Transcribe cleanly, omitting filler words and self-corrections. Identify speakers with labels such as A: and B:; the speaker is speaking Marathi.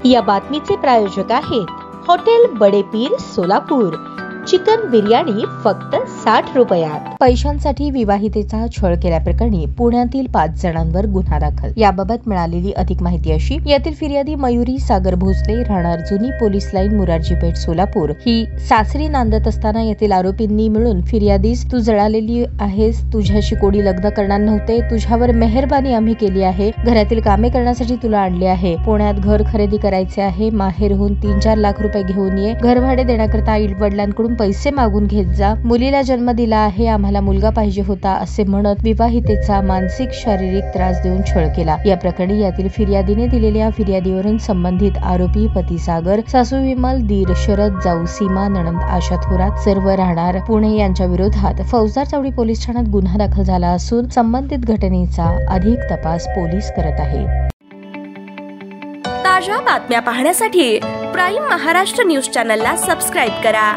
A: या बातमीचे प्रायोजक आहेत हॉटेल बडे पीर सोलापूर। चिकन बिर्याणी फक्त 60 रुपयात। पैशांसाठी विवाहितेचा छळ केल्याप्रकरणी पुण्यातील 5 जणांवर गुन्हा दाखल। याबाबत मिळालेली अधिक माहिती अशी, यातील फिर्यादी मयुरी सागर भोसले, राहणार जुनी पोलीस लाईन, मुरारजी पेठ, सोलापूर, ही सासरी नांदत असताना येथील आरोपींनी मिळून फिर्यादीस, तू जळालेली आहेस, तुझ्याशी कोणी लग्न करणार नव्हते, तुझ्यावर मेहरबानी आम्ही केली आहे, घरातील कामे करण्यासाठी तुला आणले आहे, पुण्यात घर खरेदी करायचे आहे, माहेरहून 3-4 लाख रुपये घेऊन ये, घर भाडे देण्याकरता आई वडिलांकडून पैसे मागून घेत जा, मुलीला जन्म दिला आहे, आम्हाला मुलगा पाहिजे होता, असे म्हणत विवाहितेचा मानसिक शारीरिक त्रास देऊन छळ केला। या प्रकरणी यातील फिर्यादीने दिलेल्या फिर्यादीवरून संबंधित आरोपी पती सागर, सासू विमल, दीर शरद, जाऊ सीमा, नणंद आशा थोरात, सर्व राहणार पुणे यांच्या विरोधात फौजदार चावडी पोलीस ठाण्यात गुन्हा दाखल झाला असून संबंधित घटनेचा अधिक तपास पोलीस करत आहेत।
B: ताज्या बातम्या पाहण्यासाठी प्राईम महाराष्ट्र न्यूज चॅनलला सबस्क्राईब करा।